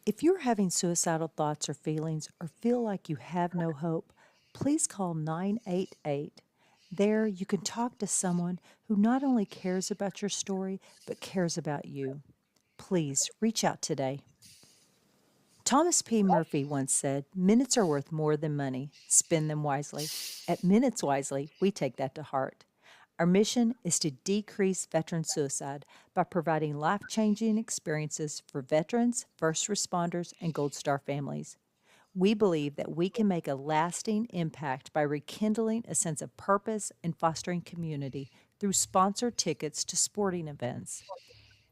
If you're having suicidal thoughts or feelings or feel like you have no hope, please call 988. There, you can talk to someone who not only cares about your story, but cares about you. Please reach out today. Thomas P. Murphy once said, "Minutes are worth more than money. Spend them wisely." At Minutes Wisely, we take that to heart. Our mission is to decrease veteran suicide by providing life-changing experiences for veterans, first responders, and Gold Star families. We believe that we can make a lasting impact by rekindling a sense of purpose and fostering community through sponsored tickets to sporting events.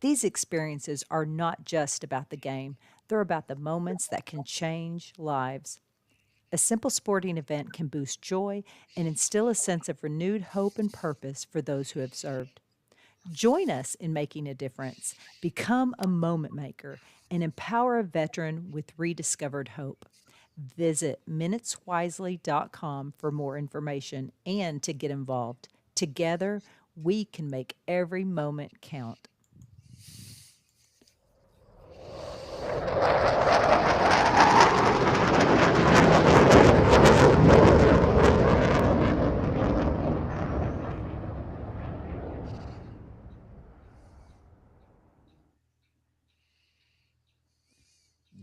These experiences are not just about the game, they're about the moments that can change lives. A simple sporting event can boost joy and instill a sense of renewed hope and purpose for those who have served. Join us in making a difference. Become a moment maker and empower a veteran with rediscovered hope. Visit minuteswisely.com for more information and to get involved. Together, we can make every moment count.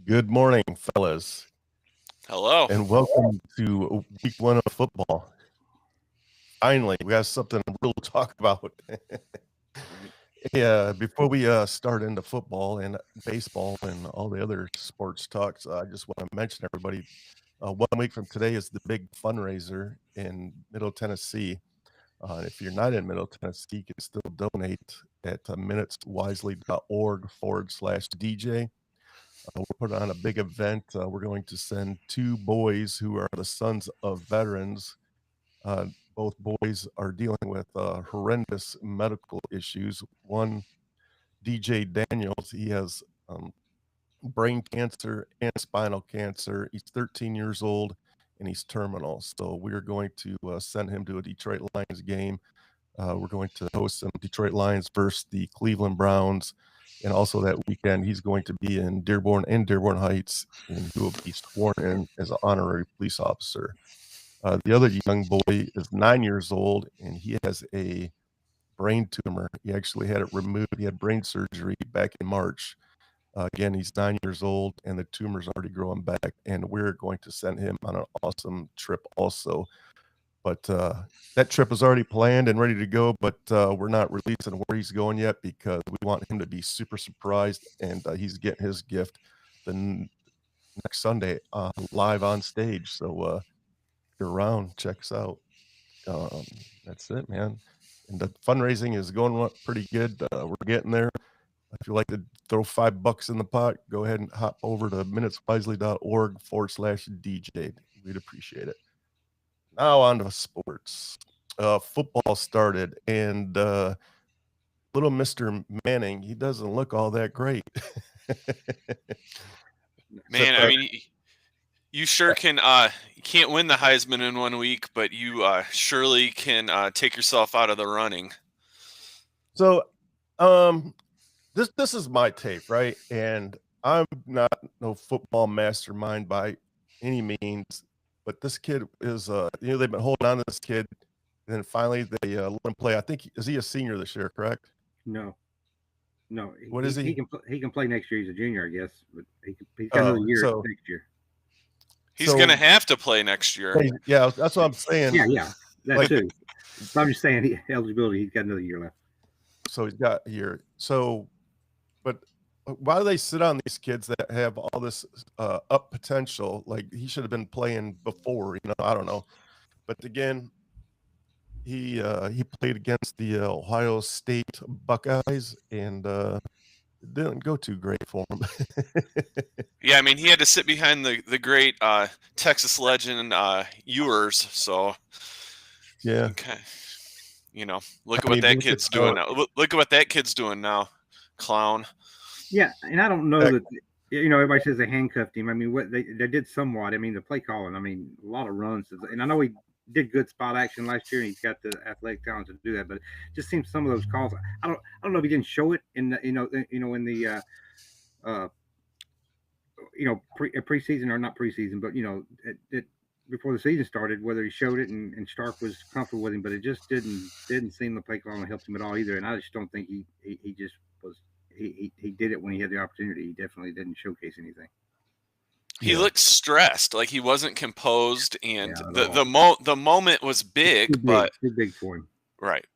Good morning, fellas. Hello. And welcome to week 1 of football. Finally, we got something real to talk about. Yeah, before we start into football and baseball and all the other sports talks, I just want to mention everybody, 1 week from today is the big fundraiser in Middle Tennessee. If you're not in Middle Tennessee, you can still donate at minuteswisely.org/DJ. We're putting on a big event. We're going to send 2 boys who are the sons of veterans. Both boys are dealing with horrendous medical issues. One, DJ Daniels, he has brain cancer and spinal cancer. He's 13 years old and he's terminal. So we're going to send him to a Detroit Lions game. We're going to host some Detroit Lions versus the Cleveland Browns. And also that weekend, he's going to be in Dearborn and Dearborn Heights, and he will be sworn in as an honorary police officer. The other young boy is 9 years old, and he has a brain tumor. He actually had it removed. He had brain surgery back in March. Again, he's 9 years old, and the tumor's already growing back, and we're going to send him on an awesome trip also. But that trip is already planned and ready to go, but we're not releasing where he's going yet because we want him to be super surprised, and he's getting his gift the next Sunday live on stage. So if you're around, check us out. That's it, man. And the fundraising is going pretty good. We're getting there. If you'd like to throw $5 in the pot, go ahead and hop over to minuteswisely.org/DJ. We'd appreciate it. Now on to sports. Football started, and little Mr. Manning, he doesn't look all that great. Man, I mean, you sure can. You can't win the Heisman in 1 week, but you surely can take yourself out of the running. So, this is my tape, right? And I'm not no football mastermind by any means, but this kid is, they've been holding on to this kid, and then finally they let him play. I think is he a senior this year? Correct? No. What is he? He can play next year. He's a junior, I guess, but he's got another year next year. He's going to have to play next year. Yeah, that's what I'm saying. Yeah, that too. I'm just saying, eligibility. He's got another year left. So he's got a year. So, but why do they sit on these kids that have all this up potential? Like he should have been playing before. I don't know. But again, he played against the Ohio State Buckeyes, and it didn't go too great for him. Yeah, I mean, he had to sit behind the great Texas legend Ewers. So, yeah, okay. Look at what that kid's doing now. Look at what that kid's doing now, clown. Yeah, and I don't know that everybody says they handcuffed him. I mean, what they did somewhat. I mean, the play calling. I mean, a lot of runs, and I know he did good spot action last year, and he's got the athletic talent to do that. But it just seems some of those calls. I don't know if he didn't show it in the, in the preseason or not preseason, but before the season started, whether he showed it and Stark was comfortable with him, but it just didn't seem the play calling helped him at all either. And I just don't think he just was he did it when he had the opportunity. He definitely didn't showcase anything. He looked stressed, like he wasn't composed, and Yeah, the moment was big, but too big for him. Right.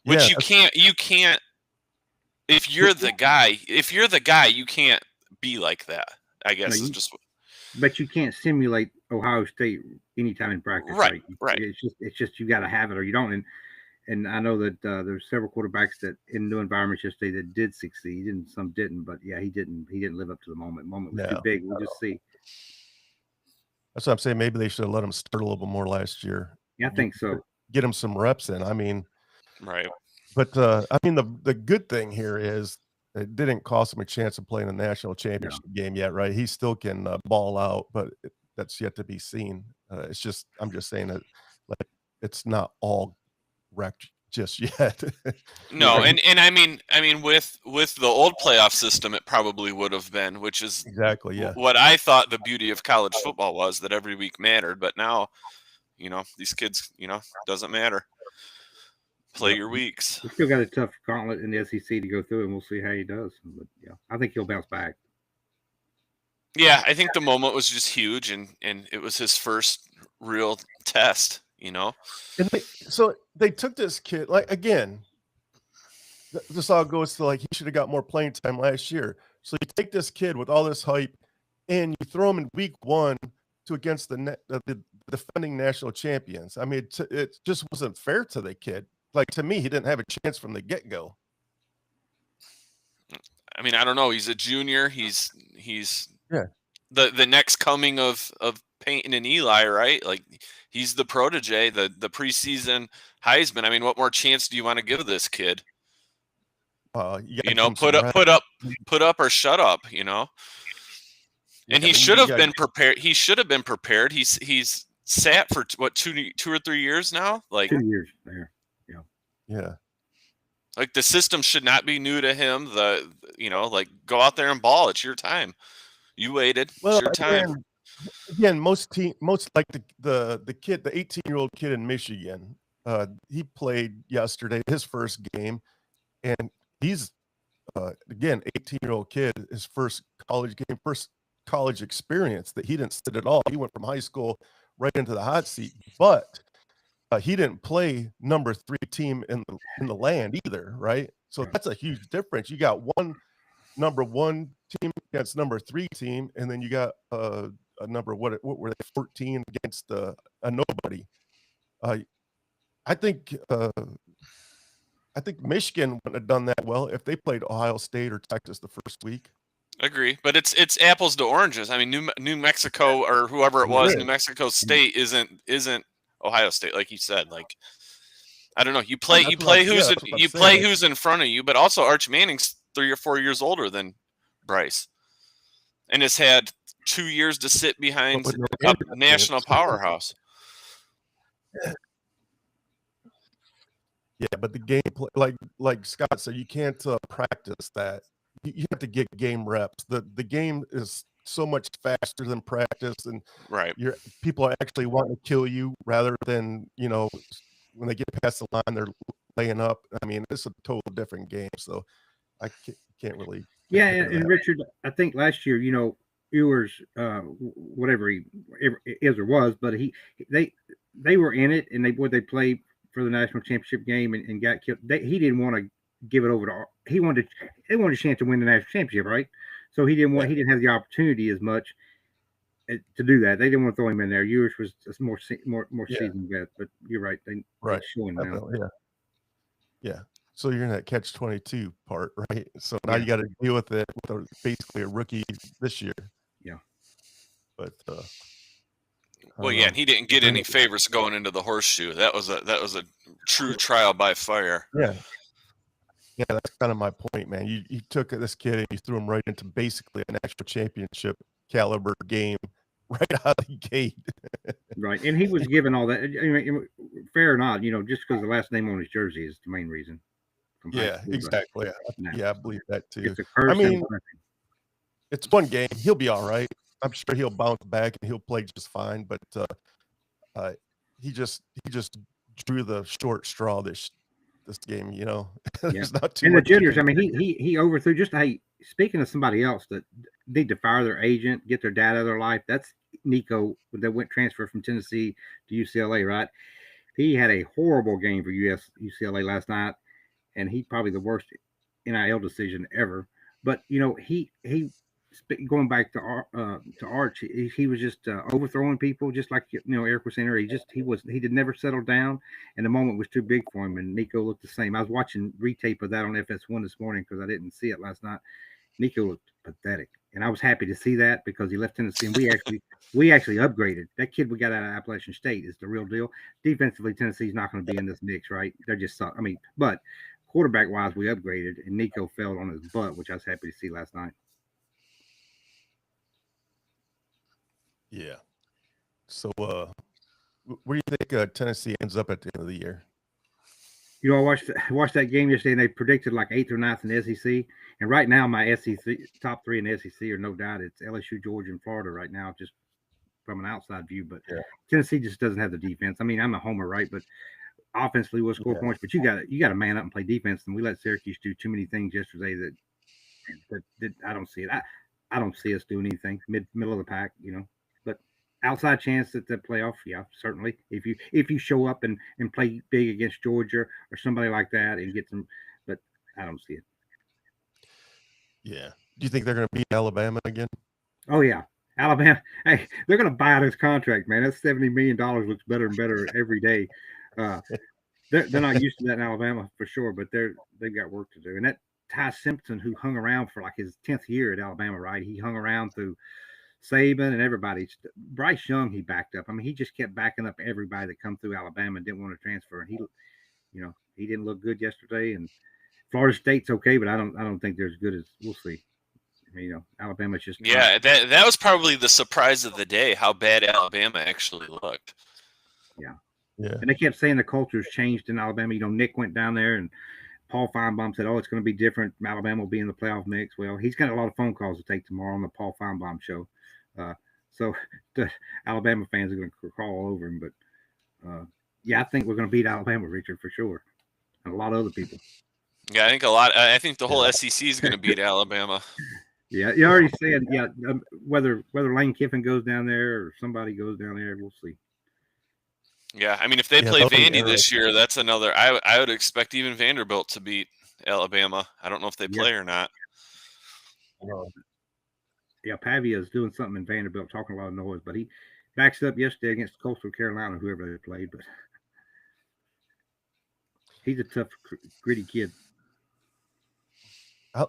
Which Yeah, you can't if you're the guy, you can't be like that. I guess is just But you can't simulate Ohio State anytime in practice. right. Right. It's just you got to have it or you don't. And I know that there's several quarterbacks that in new environments yesterday that did succeed and some didn't. But yeah, he didn't live up to the moment. Moment was too big. We'll just see. That's what I'm saying. Maybe they should have let him start a little bit more last year. Yeah, I think so. Get him some reps in. I mean, right. But I mean, the good thing here is it didn't cost him a chance of playing a national championship game yet, right? He still can ball out, but that's yet to be seen. It's just I'm just saying that like it's not all wrecked just yet. No, and I mean with the old playoff system, it probably would have been, which is exactly what I thought the beauty of college football was, that every week mattered. But now, these kids, doesn't matter. Play your weeks. We still got a tough gauntlet in the SEC to go through, and we'll see how he does. But yeah, I think he'll bounce back. Yeah, I think the moment was just huge, and it was his first real test. And so they took this kid, like, again, this all goes to like he should have got more playing time last year. So you take this kid with all this hype, and you throw him in week 1 against the defending national champions. I mean, it just wasn't fair to the kid. Like, to me, he didn't have a chance from the get-go. I mean, I don't know. He's a junior. He's the next coming of Peyton and Eli, right? Like, he's the protege, the preseason Heisman. I mean, what more chance do you want to give this kid? Put up or shut up. And he should have been prepared. He should have been prepared. He's sat for what 2 or 3 years now. Like 2 years there. Yeah. Like, the system should not be new to him. Like, go out there and ball. It's your time. You waited. It's your time. Again, most like the kid, the 18-year-old kid in Michigan, he played yesterday, his first game, and he's again, 18-year-old kid, his first college game, first college experience that he didn't sit at all. He went from high school right into the hot seat, but he didn't play number 3 team in the land either, right? So that's a huge difference. You got one number 1 team against number 3 team, and then you got a number what were they 14 against a nobody. I think Michigan wouldn't have done that well if they played Ohio State or Texas the first week. Agree, but it's apples to oranges. I mean, New Mexico or whoever it was, New Mexico State isn't Ohio State, like you said. Like, I don't know. You play who's in front of you, but also Arch Manning's 3 or 4 years older than Bryce, and has had 2 years to sit behind a national powerhouse. Yeah, but the gameplay, like Scott said, you can't practice that. You have to get game reps. The game is so much faster than practice, and people are actually wanting to kill you rather than when they get past the line they're laying up. I mean, it's a total different game. So I can't really. Yeah, and Richard, I think last year, Ewers, whatever he is or was, but they were in it, and they played for the national championship game and got killed. He didn't want to give it over to. They wanted a chance to win the national championship, right? So he didn't have the opportunity as much to do that. They didn't want to throw him in there. Ewers was a more seasoned vet, but you're right. They show him now. Yeah. So you're in that catch-22 part, right? So now you got to deal with it with basically a rookie this year. Yeah. But and he didn't get any favors going into the horseshoe. That was a true trial by fire. Yeah, that's kind of my point, man. You took this kid and you threw him right into basically a national championship caliber game right out of the gate. Right, and he was given all that. I mean, fair or not, just because the last name on his jersey is the main reason. Yeah, exactly. Yeah, I believe that too. It's a curse. It's one game. He'll be all right. I'm sure he'll bounce back and he'll play just fine. But he just drew the short straw this game. You know, there's not too And the much. juniors, I mean, he overthrew. Just speaking of somebody else that need to fire their agent, get their dad out of their life. That's Nico that went transfer from Tennessee to UCLA, right? He had a horrible game for UCLA last night, and he probably the worst NIL decision ever. But you know, he going back to Arch, he was just overthrowing people, just like Eric was saying earlier. He did never settle down, and the moment was too big for him. And Nico looked the same. I was watching retape of that on FS1 this morning because I didn't see it last night. Nico looked pathetic, and I was happy to see that because he left Tennessee, and we actually upgraded. That kid we got out of Appalachian State is the real deal. Defensively, Tennessee's not going to be in this mix, right? They're just, I mean, but quarterback wise, we upgraded, and Nico fell on his butt, which I was happy to see last night. Yeah. So, where do you think Tennessee ends up at the end of the year? You know, I watched that game yesterday, and they predicted like 8th or 9th in the SEC. And right now, my SEC top 3 in the SEC are no doubt it's LSU, Georgia, and Florida right now, just from an outside view. But Tennessee just doesn't have the defense. I mean, I'm a homer, right? But offensively, we'll score points. But you got to man up and play defense. And we let Syracuse do too many things yesterday that I don't see it. I don't see us doing anything middle of the pack, you know. But outside chance at the playoff, yeah, certainly. If you show up and play big against Georgia or somebody like that and get some, but I don't see it. Yeah. Do you think they're going to beat Alabama again? Oh yeah, Alabama. Hey, they're going to buy out his contract, man. That $70 million looks better and better every day. They're not used to that in Alabama for sure, but they've got work to do. And that Ty Simpson, who hung around for like his 10th year at Alabama, right? He hung around through Saban and everybody. Bryce Young, he backed up. I mean, he just kept backing up everybody that come through Alabama and didn't want to transfer. And he didn't look good yesterday. And Florida State's okay, but I don't think they're as good as we'll see. I mean, Alabama's just that was probably the surprise of the day, how bad Alabama actually looked. Yeah. And they kept saying the culture's changed in Alabama. You know, Nick went down there and Paul Feinbaum said, "Oh, it's going to be different. Alabama will be in the playoff mix." Well, he's got a lot of phone calls to take tomorrow on the Paul Feinbaum show. So the Alabama fans are going to crawl all over him. But I think we're going to beat Alabama, Richard, for sure, and a lot of other people. Yeah, I think the whole SEC is going to beat Alabama. Yeah, you already said. Yeah, whether Lane Kiffin goes down there or somebody goes down there, we'll see. Yeah, I mean, if they play Vandy this year, that's another. I would expect even Vanderbilt to beat Alabama. I don't know if they play or not. Yeah, Pavia is doing something in Vanderbilt, talking a lot of noise, but he backs up yesterday against Coastal Carolina, whoever they played. But he's a tough, gritty kid.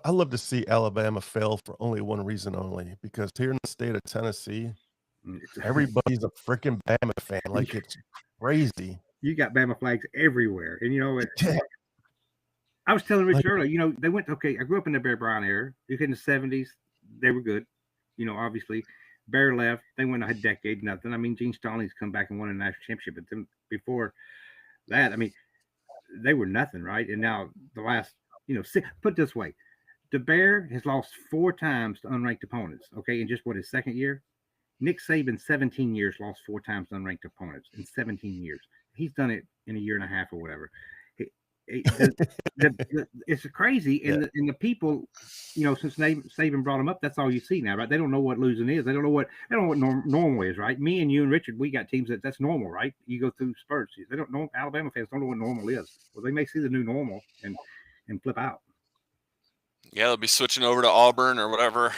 I love to see Alabama fail for only one reason only, because here in the state of Tennessee, everybody's a freaking Bama fan. Like, it's crazy. You got Bama flags everywhere. And, you know, I was telling Rich earlier, you know, they went, okay, I grew up in the Bear Bryant era. In the 70s, they were good. You know, obviously, Bear left. They went a decade, nothing. I mean, Gene Stallings come back and won a national championship. But then before that, I mean, they were nothing, right? And now the last, put it this way. The Bear has lost 4 times to unranked opponents, okay, in just his second year. Nick Saban, 17 years, lost 4 times to unranked opponents in 17 years. He's done it in a year and a half or whatever. It's crazy, and the people, since Saban brought them up, that's all you see now, right? They don't know what losing is. They don't know what normal is, right? Me and you and Richard, we got teams that's normal, right? You go through spurts. They don't know. Alabama fans don't know what normal is. Well, they may see the new normal and flip out. Yeah, they'll be switching over to Auburn or whatever.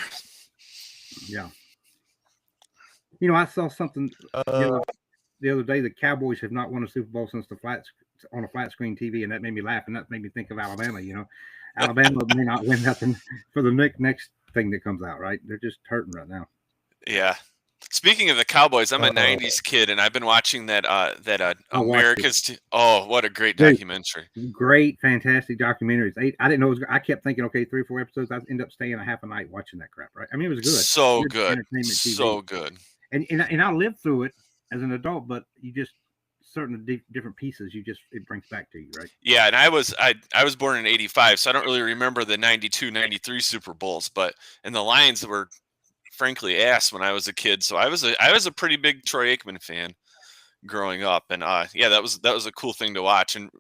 Yeah. I saw something the other day. The Cowboys have not won a Super Bowl since on a flat screen TV, and that made me laugh, and that made me think of Alabama. Alabama may not win nothing for the next thing that comes out, right? They're just hurting right now. Yeah. Speaking of the Cowboys, I'm a '90s kid, and I've been watching that America's. Oh, what a great documentary! Great, fantastic documentaries. I didn't know. I kept thinking, okay, 3 or 4 episodes. I end up staying a half a night watching that crap. Right? I mean, it was good. So good. So good. And I lived through it as an adult, but you just certain different pieces, it brings back to you, right? Yeah, and I was born in '85, so I don't really remember the '92, '93 Super Bowls, and the Lions were frankly ass when I was a kid, so I was a pretty big Troy Aikman fan growing up, and yeah, that was a cool thing to watch and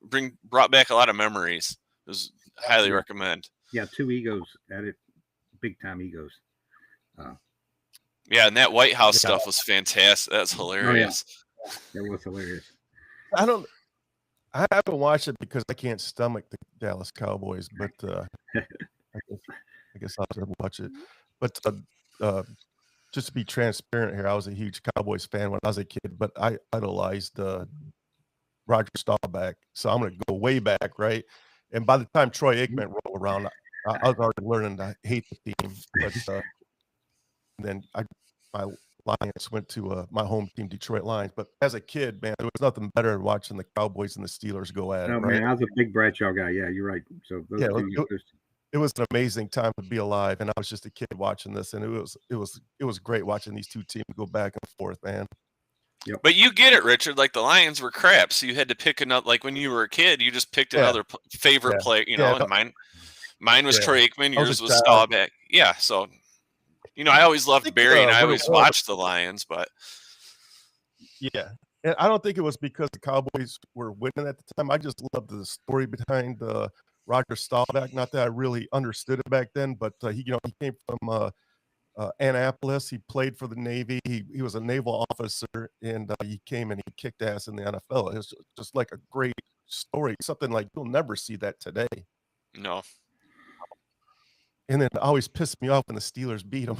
brought back a lot of memories. It was highly recommend. Yeah, two egos at it, big time egos. Yeah, and that White House stuff was fantastic. That's hilarious. Oh, yeah. That was hilarious. I haven't watched it because I can't stomach the Dallas Cowboys, but I guess I'll have to watch it. But just to be transparent here, I was a huge Cowboys fan when I was a kid, but I idolized Roger Staubach, so I'm going to go way back, right? And by the time Troy Aikman rolled around, I was already learning to hate the team. But then my Lions went to my home team, Detroit Lions. But as a kid, man, there was nothing better than watching the Cowboys and the Steelers go at it. Oh, right? Man, I was a big Bradshaw guy. Yeah, you're right. So it was an amazing time to be alive, and I was just a kid watching this, and it was great watching these two teams go back and forth, man. Yep. But you get it, Richard. Like the Lions were crap, so you had to pick another. Like when you were a kid, you just picked another favorite player, you know. And mine was Troy Aikman. Yours was Staubach. Yeah, so I always loved Barry, and I always watched the Lions, but yeah. And I don't think it was because the Cowboys were winning at the time. I just loved the story behind Roger Staubach. Not that I really understood it back then, but he came from Annapolis. He played for the Navy. He was a naval officer, and he came and he kicked ass in the NFL. It was just like a great story, something like you'll never see that today. No. And then it always pissed me off when the Steelers beat them.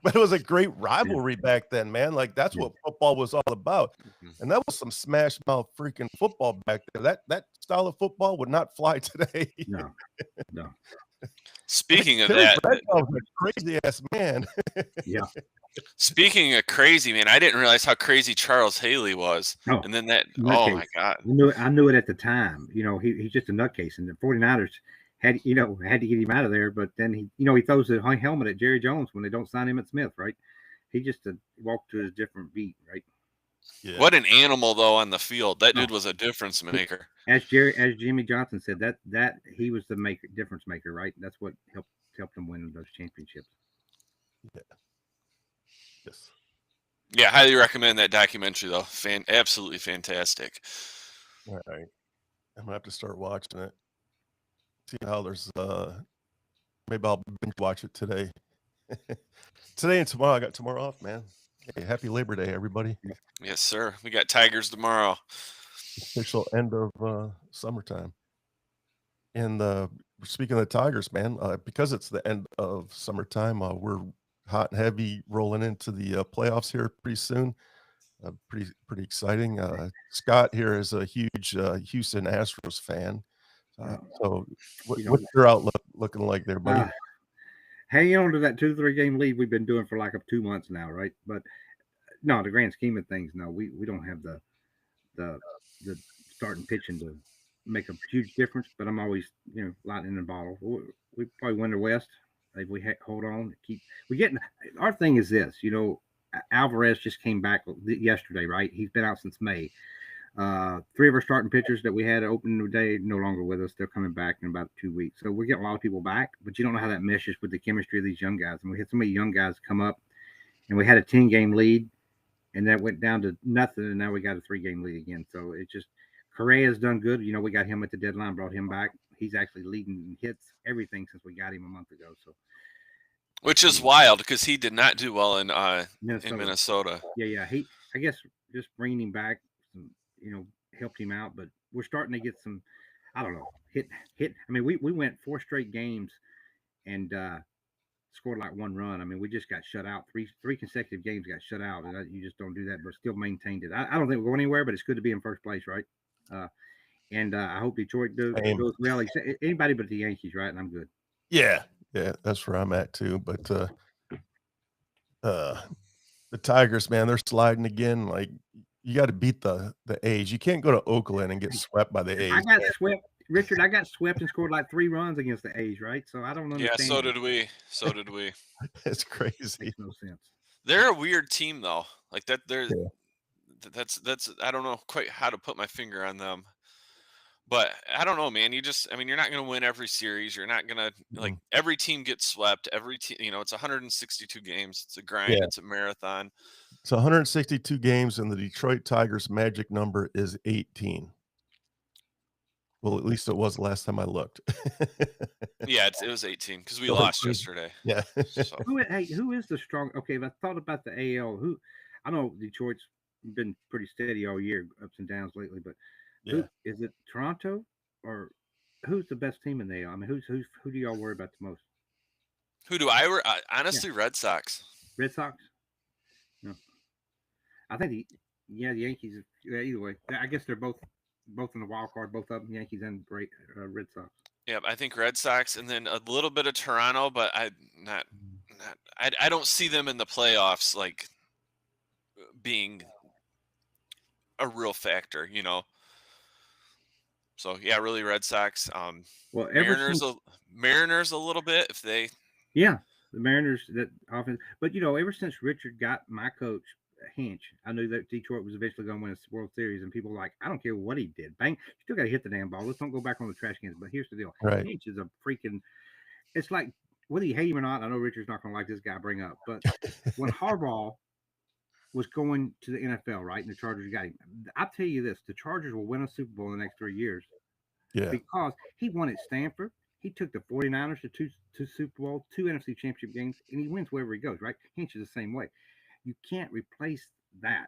But it was a great rivalry back then, man. Like that's what football was all about. And that was some smash mouth freaking football back there. That style of football would not fly today. No. Speaking of that, was a crazy ass man. Yeah. Speaking of crazy, man, I didn't realize how crazy Charles Haley was. Oh, and then my God. I knew it at the time. He's just a nutcase, and the 49ers had to get him out of there. But then he throws the helmet at Jerry Jones when they don't sign him at Smith, right? He just walked to his different beat, right? Yeah. What an animal though on the field. That dude was a difference maker. As Jimmy Johnson said, that he was the difference maker, right? That's what helped him win those championships. Yeah. Yes. Yeah, highly recommend that documentary though. Absolutely fantastic. All right. I'm gonna have to start watching it. See how there's maybe I'll binge watch it today. Today and tomorrow. I got tomorrow off, man. Hey, happy Labor Day, everybody. Yes, sir. We got Tigers tomorrow. Official end of summertime. And speaking of the Tigers, man, because it's the end of summertime, we're hot and heavy rolling into the playoffs here pretty soon. Pretty exciting. Scott here is a huge Houston Astros fan. So what's your outlook looking like there, buddy? Hanging on to that 2-3 game lead we've been doing for like 2 months now, right? But no, the grand scheme of things, no, we don't have the starting pitching to make a huge difference. But I'm always lightning in the bottle. We probably win the West if we hold on. Our thing is this, Alvarez just came back yesterday, right? He's been out since May. 3 of our starting pitchers that we had open today no longer with us. They're coming back in about 2 weeks. So we're getting a lot of people back, but you don't know how that meshes with the chemistry of these young guys. And we had so many young guys come up, and we had a 10-game lead, and that went down to nothing, and now we got a 3-game lead again. So it's just Correa's done good. We got him at the deadline, brought him back. He's actually leading hits, everything since we got him a month ago. So, which is wild because he did not do well in Minnesota. Yeah. I guess just bringing him back, helped him out. But we're starting to get some, I don't know, hit. I mean, we went 4 straight games and scored like 1 run. I mean, we just got shut out. Three consecutive games got shut out, and you just don't do that. But still maintained it. I don't think we're going anywhere, but it's good to be in first place, right? And I hope Detroit goes well. Anybody but the Yankees, right? And I'm good. Yeah, that's where I'm at too. But the Tigers, man, they're sliding again. Like you got to beat the A's. You can't go to Oakland and get swept by the A's. I got swept, Richard. I got swept and scored like 3 runs against the A's, right? So I don't understand. Yeah, so did we. It's crazy. Makes no sense. They're a weird team though. Like that. that's I don't know quite how to put my finger on them. But I don't know, man. I mean, you're not going to win every series. You're not going to like Mm. every team gets swept. Every team, it's 162 games. It's a grind. Yeah. It's a marathon. It's 162 games, and the Detroit Tigers' magic number is 18. Well, at least it was last time I looked. Yeah, it was 18 because we So lost it's- yesterday. Yeah. So Who is the strong? Okay, if I thought about the AL, I know Detroit's been pretty steady all year, ups and downs lately, but Yeah. who is it? Toronto or who's the best team in the AL? I mean, who do y'all worry about the most? who do honestly, Red Sox. Red Sox? No, I think the Yankees. Yeah, either way, I guess they're both in the wild card, both of them, Yankees and Red Sox. Yeah, I think Red Sox, and then a little bit of Toronto, but I don't see them in the playoffs like being a real factor, So yeah, really Red Sox. Well, Mariners a little bit if they. Yeah, the Mariners that offense, but ever since Richard got my coach Hinch, I knew that Detroit was eventually going to win a World Series, and people were like, I don't care what he did, bang, you still got to hit the damn ball. Let's don't go back on the trash cans. But here's the deal: Right. Hinch is a freaking. It's like whether you hate him or not. I know Richard's not going to like this guy bring up, but when Harbaugh was going to the NFL, right, and the Chargers got him, I'll tell you this: the Chargers will win a Super Bowl in the next 3 years. Yeah. Because he won at Stanford. He took the 49ers to two Super Bowl, 2 NFC Championship games, and he wins wherever he goes, right? Hinch is the same way. You can't replace that.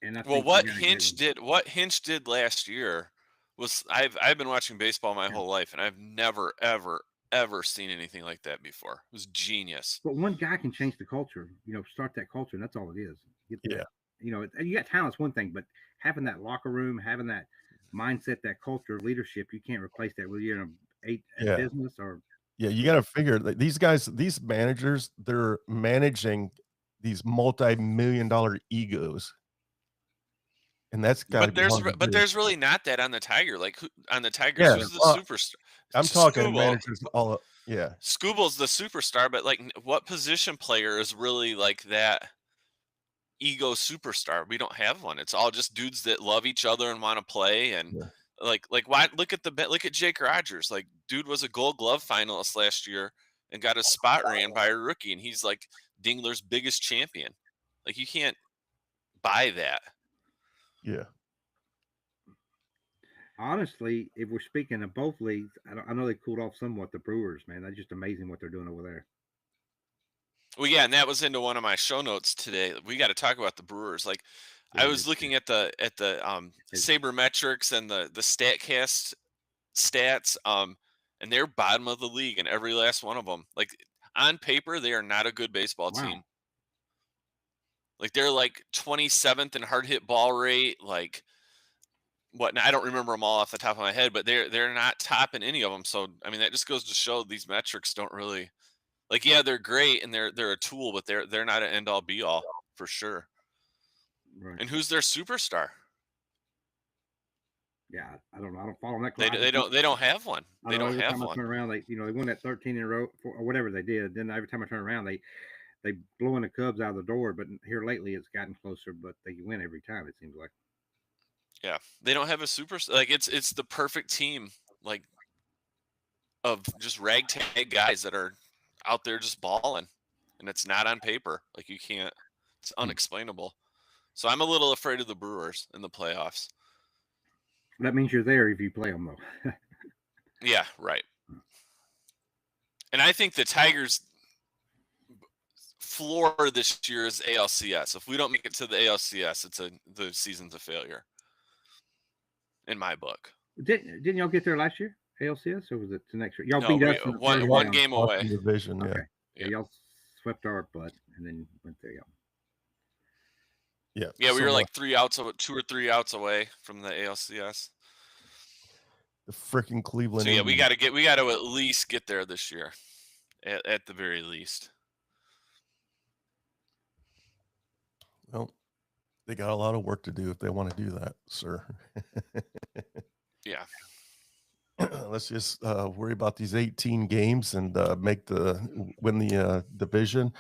And what Hinch did last year was I've been watching baseball my whole life, and I've never ever seen anything like that before. It was genius. But one guy can change the culture, start that culture, and that's all it is. Yeah. You got talent's one thing, but having that locker room, having that mindset, that culture of leadership, you can't replace that with a business or. Yeah, you got to figure that these managers, they're managing these multi-million-dollar egos, and that's got. But there's really not that on the Tiger. Like on the Tigers, Yeah, who's the superstar? I'm talking managers all. Yeah, Scooble's the superstar, but like, what position player is really like that? Ego superstar? We don't have one. It's all just dudes that love each other and want to play, and like why look at Jake Rogers. Like, dude was a Gold Glove finalist last year and got his spot ran by a rookie, and he's like Dingler's biggest champion. Like, you can't buy that. Yeah. Honestly, if we're speaking of both leagues, I know they cooled off somewhat. The Brewers, man, that's just amazing what they're doing over there. Well, yeah, and that was into one of my show notes today. We got to talk about the Brewers. Like, I was looking at the sabermetrics and the StatCast stats, and they're bottom of the league in every last one of them. Like, on paper, they are not a good baseball team. Like, they're like 27th in hard hit ball rate. Like, what? I don't remember them all off the top of my head, but they're not topping any of them. So, I mean, that just goes to show these metrics don't really. Like, yeah, they're great and they're a tool, but they're not an end all be all for sure. Right. And who's their superstar? Yeah, I don't know. I don't follow that. They don't have one. They don't have one. I turn around, they won that 13 in a row or whatever they did. Then every time I turn around, they blowing the Cubs out of the door. But here lately, it's gotten closer. But they win every time. It seems like. Yeah, they don't have a superstar. Like, it's the perfect team, like, of just ragtag guys that are out there just balling, and it's not on paper. Like, you can't. It's unexplainable. So I'm a little afraid of the Brewers in the playoffs. That means you're there if you play them, though. Yeah, right. And I think the Tigers' floor this year is ALCS. If we don't make it to the ALCS, the season's a failure. In my book. Didn't y'all get there last year, ALCS, or was it the next year? Y'all beat us one game away. Division, okay. Yeah, y'all swept our butt and then went there. Yeah, we were like 2 or 3 outs away from the ALCS. The freaking Cleveland. So yeah, we got to at least get there this year, at the very least. Well, they got a lot of work to do if they want to do that, sir. Yeah. Let's just worry about these 18 games and win the division.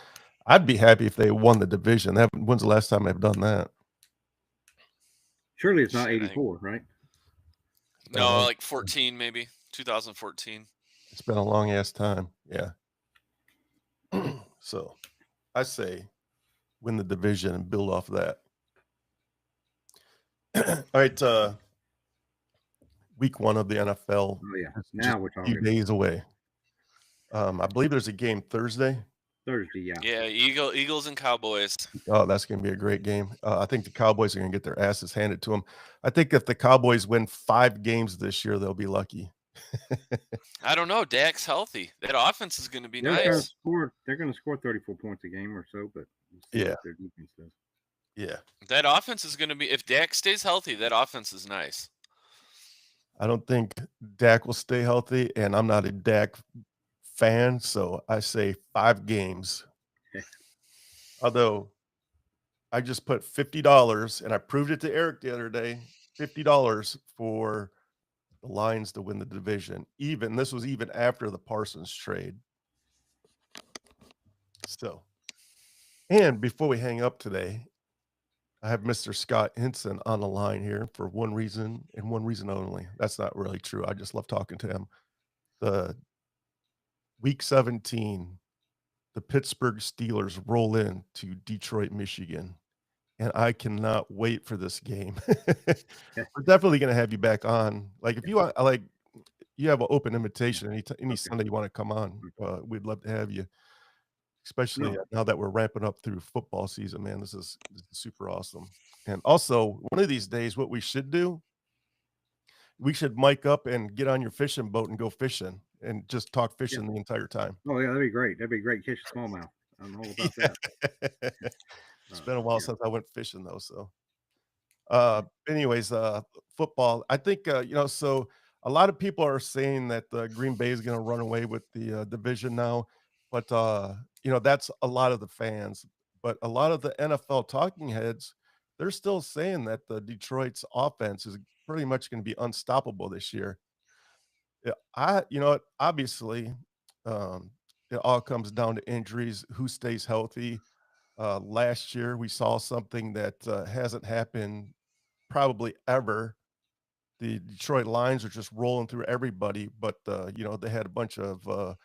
I'd be happy if they won the division. When's the last time I've done that? Surely it's not Shit, I think 84, right? no, like 14 maybe 2014. It's been a long ass time. Yeah. So I say win the division and build off that. All right. Week 1 of the NFL Oh yeah. is Now just we're a few talking. days away. I believe there's a game Thursday. Thursday, yeah. Yeah, Eagles and Cowboys. Oh, that's going to be a great game. I think the Cowboys are going to get their asses handed to them. I think if the Cowboys win 5 games this year, they'll be lucky. I don't know. Dak's healthy. That offense is going to be They're going to nice. score. They're going to score 34 points a game or so, but we'll see Yeah. what their defense does. Yeah. That offense is going to be, if Dak stays healthy, that offense is nice. I don't think Dak will stay healthy, and I'm not a Dak fan, so I say 5 games. Although I just put $50, and I proved it to Eric the other day, $50 for the Lions to win the division. This was even after the Parsons trade. So, and before we hang up today, I have Mr. Scott Hinson on the line here for one reason and one reason only. That's not really true. I just love talking to him. The Week 17, the Pittsburgh Steelers roll in to Detroit, Michigan, and I cannot wait for this game. We're definitely going to have you back on. Like, if you want, like, you have an open invitation any Sunday you want to come on. We'd love to have you, especially now that we're ramping up through football season, man. This is super awesome. And also, one of these days, what we should do, we should mic up and get on your fishing boat and go fishing and just talk fishing the entire time. Oh yeah, that'd be great. That'd be great. Catch a smallmouth. I'm all about that. It's been a while since I went fishing though. So, anyways, football. I think so a lot of people are saying that Green Bay is going to run away with the division now, but that's a lot of the fans. But a lot of the NFL talking heads, they're still saying that the Detroit's offense is pretty much going to be unstoppable this year. Obviously, it all comes down to injuries, who stays healthy. Last year, we saw something that hasn't happened probably ever. The Detroit Lions are just rolling through everybody, but they had a bunch of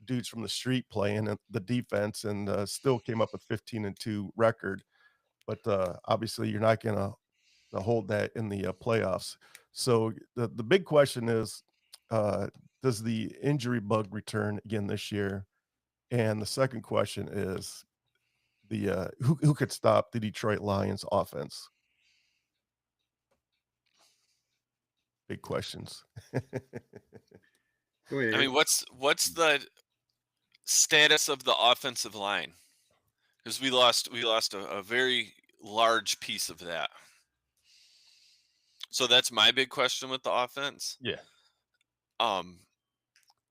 dudes from the street playing the defense, and still came up with 15-2 record. But obviously, you're not going to hold that in the playoffs. So the big question is, does the injury bug return again this year? And the second question is the who could stop the Detroit Lions offense? Big questions. Go ahead. I mean, what's the status of the offensive line? Because we lost a very large piece of that. So that's my big question with the offense. Yeah.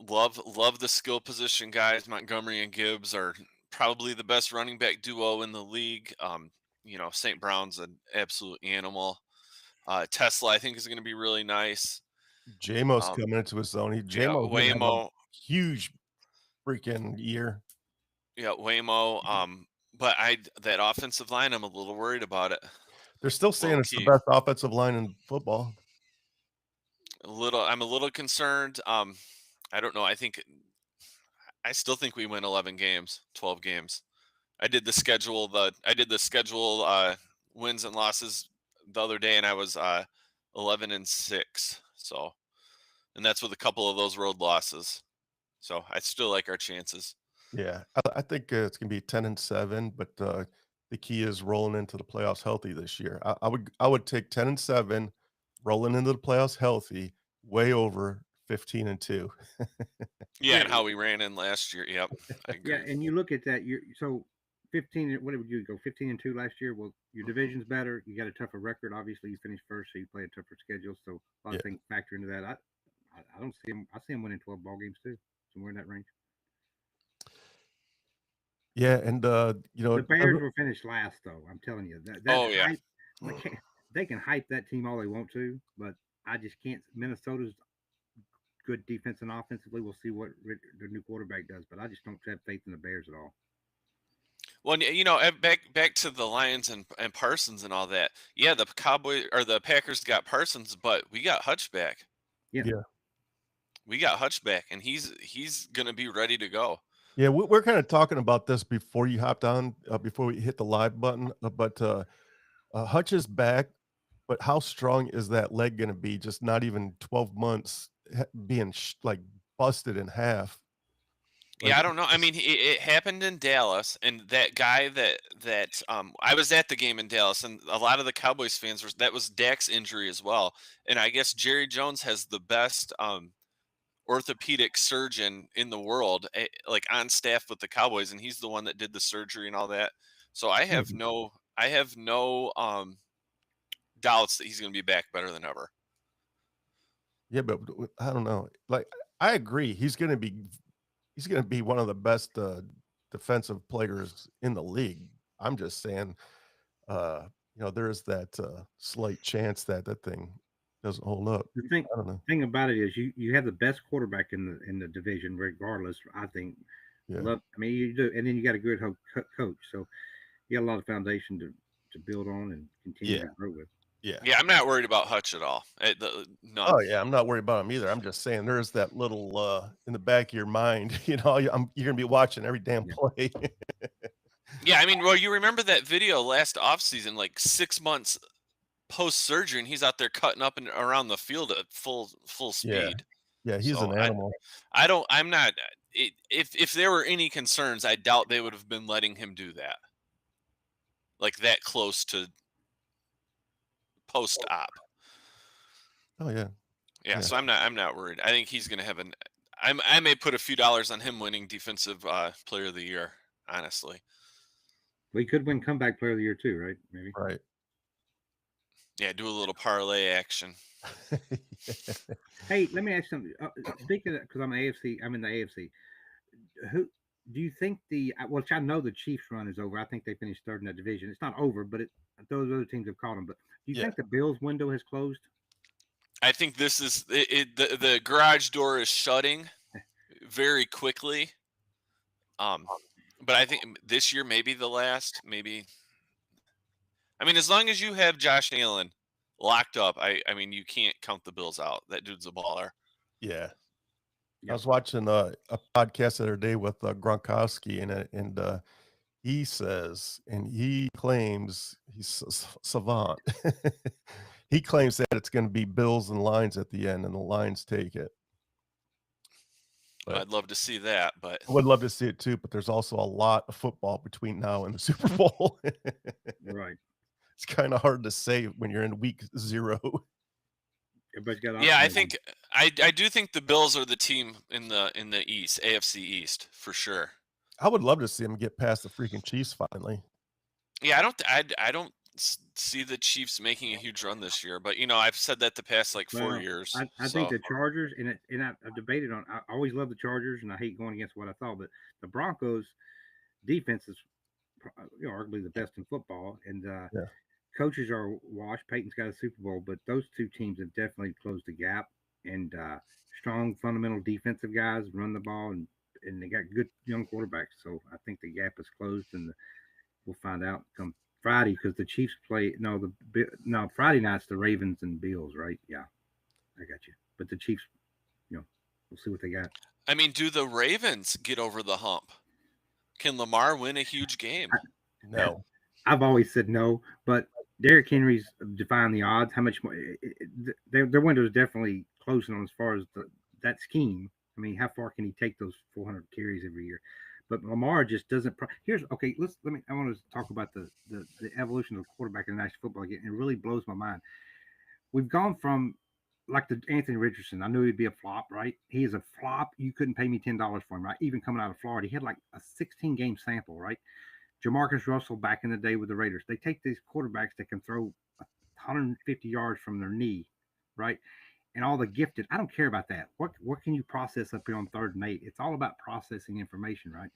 Love the skill position guys. Montgomery and Gibbs are probably the best running back duo in the league. St. Brown's an absolute animal. Tesla, I think, is going to be really nice. JMO's coming into his own. JMO's going to have a huge freaking year. Yeah, Waymo. But that offensive line, I'm a little worried about it. They're still saying it's the best offensive line in football. I'm a little concerned. I don't know. I still think we win 11 games, 12 games. I did the schedule wins and losses the other day, and I was 11-6. So, and that's with a couple of those road losses. So I still like our chances. Yeah, I think it's going to be 10-7, but the key is rolling into the playoffs healthy this year. I would take 10-7, rolling into the playoffs healthy, way over 15-2. Yeah, and how we ran in last year. Yep, I agree. Yeah, and you look at that. So 15. What did you go? 15-2 last year. Well, your division's better. You got a tougher record. Obviously, you finished first, so you play a tougher schedule. So a lot of things factor into that. I don't see him. I see him winning 12 ball games too, somewhere in that range. Yeah, and the Bears will finish last, though. I'm telling you that. Hype, they can hype that team all they want to, but I just can't. Minnesota's good defense and offensively. We'll see what the new quarterback does, but I just don't have faith in the Bears at all. Well, you know, back to the Lions and Parsons and all that. Yeah, the Packers got Parsons, but we got Hutch back. Yeah. Yeah. We got Hutch back, and he's gonna be ready to go. Yeah, we're kind of talking about this before you hopped on, before we hit the live button. But Hutch is back, but how strong is that leg going to be? Just not even 12 months being like busted in half. Like, Yeah, I don't know. I mean, it happened in Dallas, and that guy that I was at the game in Dallas, and a lot of the Cowboys fans that was Dak's injury as well. And I guess Jerry Jones has the best orthopedic surgeon in the world, like on staff with the Cowboys, and he's the one that did the surgery and all that. So I have no doubts that he's going to be back better than ever. yeah, but I don't know. Like, I agree. He's going to be one of the best defensive players in the league. I'm just saying, there is that slight chance that thing doesn't hold up. The I don't know. thing about it is you have the best quarterback in the division, regardless. I think. Yeah. I mean, you do, and then you got a good coach, so you got a lot of foundation to build on and continue to grow with. Yeah. Yeah, I'm not worried about Hutch at all. No. Oh yeah, I'm not worried about him either. I'm just saying there's that little in the back of your mind, you're gonna be watching every damn play. Yeah, I mean, well, you remember that video last offseason, like 6 months post surgery, and he's out there cutting up and around the field at full speed. Yeah, he's an animal. I'm not. If there were any concerns, I doubt they would have been letting him do that, like that close to post op. Oh yeah. Yeah, so I'm not worried. I think he's going to have I may put a few dollars on him winning defensive player of the year, honestly. Well, he could win comeback player of the year too, right? Maybe. Right. Yeah, do a little parlay action. Hey, let me ask you something. Speaking of, because I'm in the AFC. Who do you think which I know the Chiefs run is over. I think they finished third in that division. It's not over, but those other teams have caught them. But do you think the Bills window has closed? I think this is the garage door is shutting very quickly. But I think this year maybe the last, maybe. I mean, as long as you have Josh Allen locked up, I mean, you can't count the Bills out. That dude's a baller. Yeah. I was watching a podcast the other day with Gronkowski, and he says, and he claims he's savant. He claims that it's going to be Bills and Lions at the end, and the Lions take it. But I'd love to see that, but I would love to see it too. But there's also a lot of football between now and the Super Bowl. Right. It's kind of hard to say when you're in week 0. Everybody's got. Yeah, I think I do think the Bills are the team in the East, AFC East for sure. I would love to see them get past the freaking Chiefs finally. Yeah, I don't see the Chiefs making a huge run this year, but I've said that the past 4 years. I think the Chargers, and I've debated on. I always love the Chargers, and I hate going against what I thought, but the Broncos defense is arguably the best in football, and coaches are washed. Peyton's got a Super Bowl, but those two teams have definitely closed the gap, and strong fundamental defensive guys run the ball, and they got good young quarterbacks. So I think the gap is closed, and we'll find out come Friday, because the Chiefs play. No, Friday night's the Ravens and Bills, right? Yeah, I got you. But the Chiefs, we'll see what they got. I mean, do the Ravens get over the hump? Can Lamar win a huge game? No. I've always said no, but Derrick Henry's defying the odds. How much more? Their window is definitely closing on as far as that scheme. I mean, how far can he take those 400 carries every year? But Lamar just doesn't. I want to talk about the evolution of the quarterback in the National Football again. It really blows my mind. We've gone from like the Anthony Richardson. I knew he'd be a flop, right? He is a flop. You couldn't pay me $10 for him, right? Even coming out of Florida, he had like a 16-game sample, right? Jamarcus Russell back in the day with the Raiders. They take these quarterbacks that can throw 150 yards from their knee, right? And all the gifted. I don't care about that. What can you process up here on 3rd and 8? It's all about processing information, right?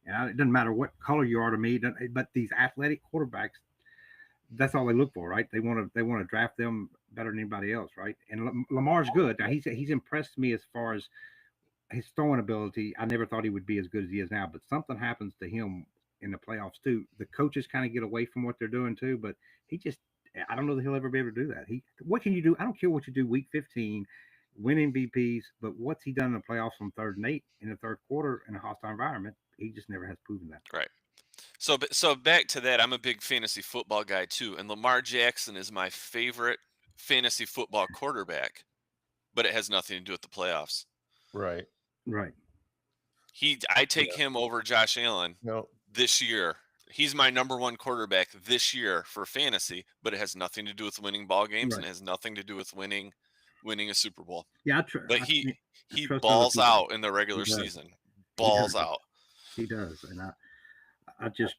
And it doesn't matter what color you are to me. But these athletic quarterbacks, that's all they look for, right? They want to draft them better than anybody else, right? And Lamar's good. Now he's impressed me as far as his throwing ability. I never thought he would be as good as he is now, but something happens to him in the playoffs too. The coaches kind of get away from what they're doing too, but I don't know that he'll ever be able to do that. What can you do? I don't care what you do week 15, win MVPs, but what's he done in the playoffs on 3rd and 8 in the third quarter in a hostile environment? He just never has proven that. Right. So back to that, I'm a big fantasy football guy too, and Lamar Jackson is my favorite fantasy football quarterback, but it has nothing to do with the playoffs. Right. Right. I take him over Josh Allen No. this year. He's my number 1 quarterback this year for fantasy, but it has nothing to do with winning ball games, and it has nothing to do with winning a Super Bowl. Yeah, but he balls out in the regular season. Balls out. He does, and I just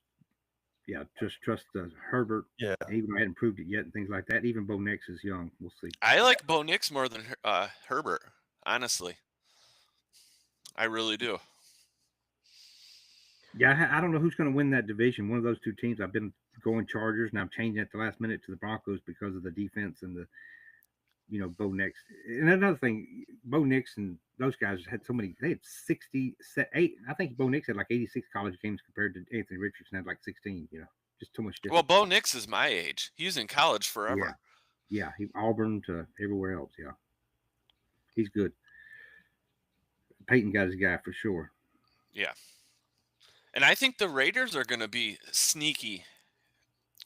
trust Herbert. Yeah, even though I hadn't proved it yet and things like that. Even Bo Nix is young. We'll see. I like Bo Nix more than Herbert, honestly. I really do. Yeah, I don't know who's going to win that division. One of those two teams. I've been going Chargers, and I'm changing at the last minute to the Broncos because of the defense and the, Bo Nix. And another thing, Bo Nix and those guys had so many. They had 68. I think Bo Nix had like 86 college games compared to Anthony Richardson had like 16. Just too much difference. Well, Bo Nix is my age. He was in college forever. Yeah, he Auburn to everywhere else. Yeah, he's good. Peyton got his guy for sure. Yeah. And I think the Raiders are going to be sneaky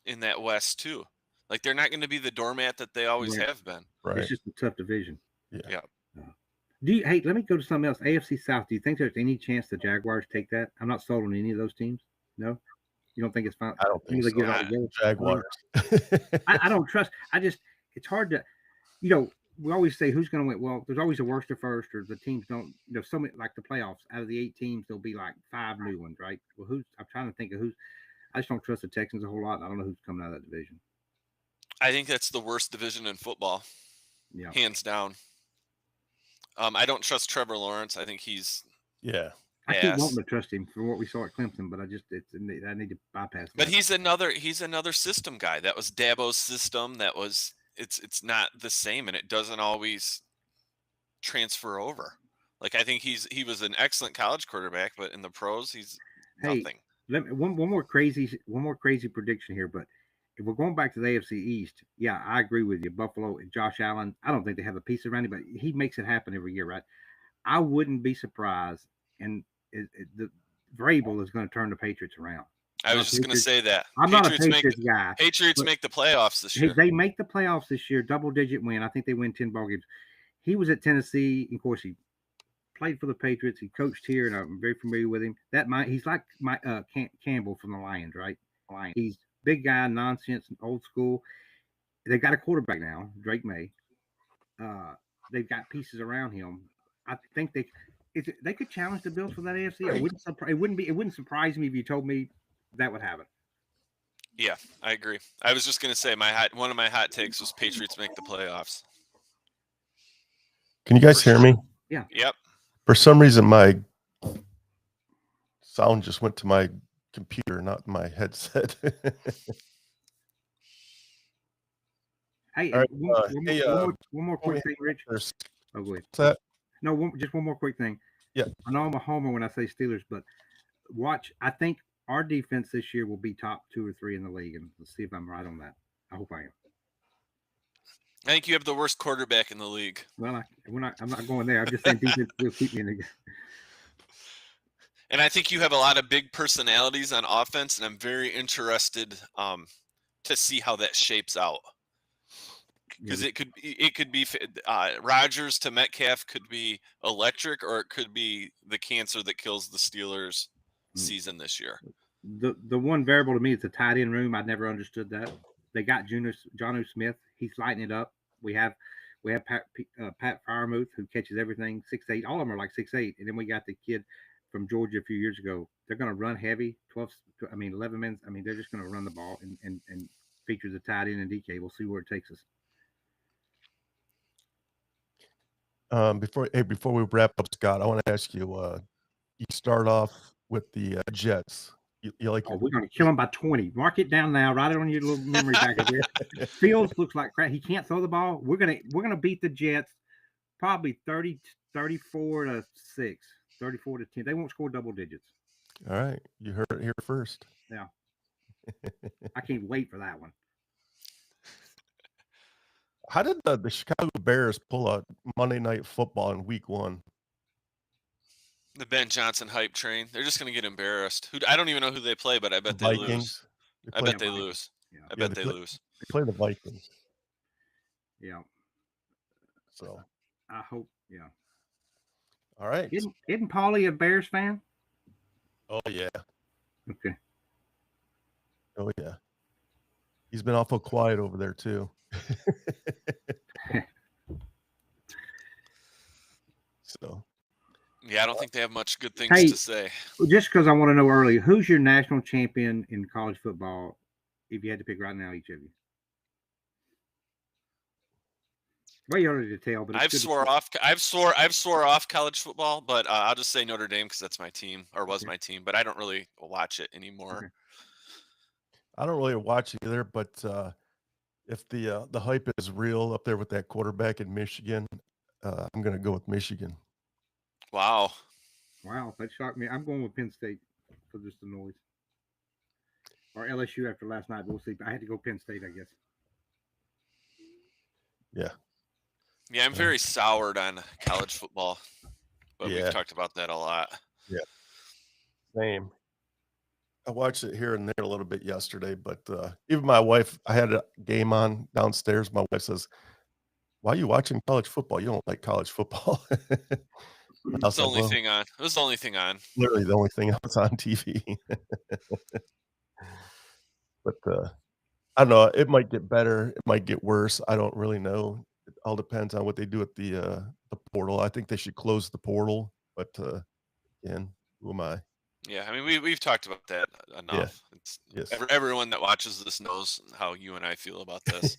in that West too. Like they're not going to be the doormat that they always have been. Right. It's just a tough division. Yeah. Let me go to something else. AFC South. Do you think there's any chance the Jaguars take that? I'm not sold on any of those teams. No, you don't think it's fine? I don't think so. Jaguars. I don't trust. It's hard to, we always say who's going to win. Well, there's always a worst or first, or the teams don't, some like the playoffs. Out of the 8 teams, there'll be like 5 new ones, right? Well, I'm trying to think of who's. I just don't trust the Texans a whole lot. I don't know who's coming out of that division. I think that's the worst division in football. Yeah, hands down. I don't trust Trevor Lawrence. I think he's I keep wanting to trust him for what we saw at Clemson, but I need to bypass that. But he's another system guy. That was Dabo's system. It's not the same, and it doesn't always transfer over. Like I think he was an excellent college quarterback, but in the pros he's nothing. One more crazy prediction here, but if we're going back to the AFC East, yeah, I agree with you. Buffalo and Josh Allen, I don't think they have a piece around him, but he makes it happen every year, right? I wouldn't be surprised, and the Vrabel is going to turn the Patriots around. I was just going to say that. I'm not a Patriots guy. Patriots make the playoffs this year. They make the playoffs this year, double-digit win. I think they win 10 ball games. He was at Tennessee, and of course, he played for the Patriots. He coached here, and I'm very familiar with him. He's like my Campbell from the Lions, right? He's big guy, nonsense, old school. They've got a quarterback now, Drake May. They've got pieces around him. I think they could challenge the Bills for that AFC. It wouldn't surprise me if you told me that would happen. Yeah, I agree. I was just going to say one of my hot takes was Patriots make the playoffs. Can you guys hear me? Yeah. Yep. For some reason, my sound just went to my computer, not my headset. Hey, right, one more quick thing, Rich. Oh, go ahead. No, just one more quick thing. Yeah. I know I'm a homer when I say Steelers, but I think our defense this year will be top 2 or 3 in the league, and let's see if I'm right on that. I hope I am. I think you have the worst quarterback in the league. Well, I'm not going there. I'm just saying defense will keep me in the game. And I think you have a lot of big personalities on offense, and I'm very interested to see how that shapes out. Because it could be Rodgers to Metcalf could be electric, or it could be the cancer that kills the Steelers season this year. The one variable to me is the tight end room. I never understood that. They got Jonnu Smith. He's lighting it up. We have Pat Freiermuth, who catches everything, 6'8". All of them are like 6'8". And then we got the kid from Georgia a few years ago. They're going to run heavy, 11 minutes. I mean, they're just going to run the ball and feature the tight end and DK. We'll see where it takes us. Before we wrap up, Scott, I want to ask you. You start off with the Jets. You like? We're going to kill him by 20. Mark it down now. Write it on your little memory back of there. Fields looks like crap. He can't throw the ball. We're gonna beat the Jets, probably 34-6, 34-10. They won't score double digits. All right, you heard it here first. Yeah. I can't wait for that one. How did the Chicago Bears pull out Monday Night Football in Week 1? The Ben Johnson hype train. They're just going to get embarrassed. I don't even know who they play, but I bet they lose. Vikings. I bet they lose. Yeah. I bet they lose. They play the Vikings. Yeah. So I hope. Yeah. all right. Isn't Paulie a Bears fan? Oh yeah. Okay. Oh yeah. He's been awful quiet over there too. So yeah, I don't think they have much good things to say. Just because I want to know early, who's your national champion in college football? If you had to pick right now, each of you. Well, you already tell, but I've swore off college football, but I'll just say Notre Dame because that's my team or was my team. But I don't really watch it anymore. Okay. I don't really watch either, but if the hype is real up there with that quarterback in Michigan, I'm going to go with Michigan. Wow, that shocked me. I'm going with Penn State for just the noise, or LSU after last night. We'll see. I had to go Penn State, I guess. Yeah, I'm very soured on college football, but we've talked about that a lot. Yeah, same. I watched it here and there a little bit yesterday, but even my wife, I had a game on downstairs. My wife says, "Why are you watching college football? You don't like college football." It's the only thing on. It was the only thing on. Literally the only thing else on TV. But I don't know. It might get better. It might get worse. I don't really know. It all depends on what they do with the portal. I think they should close the portal. But again, who am I? Yeah, I mean we've talked about that enough. Yeah. Yes. Everyone that watches this knows how you and I feel about this.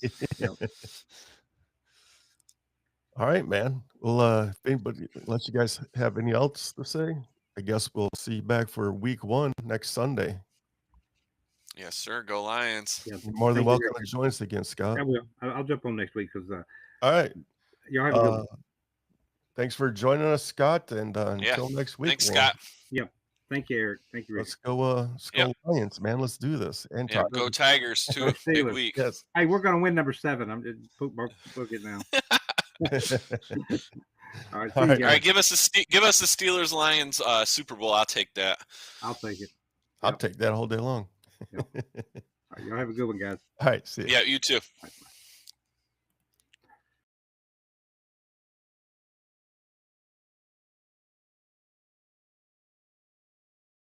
All right, man. Well, if anybody, unless you guys have any else to say, I guess we'll see you back for Week 1 next Sunday. Yes, sir. Go Lions. Yeah. You're more than welcome to join us again, Scott. I will. I'll jump on next week because. All right. Y'all have a good one. Thanks for joining us, Scott, and until next week. Thanks, Scott. Yep. Thank you, Eric. Thank you, Rick. Let's go Lions, man. Let's do this. And go Tigers too. Big week. Yes. Hey, we're gonna win number 7. I'm just book it now. All right. All right. Give us the Steelers Lions Super Bowl. I'll take that. I'll take it. I'll take that all day long. All right, y'all have a good one, guys. All right. See you. Yeah, you too. Bye.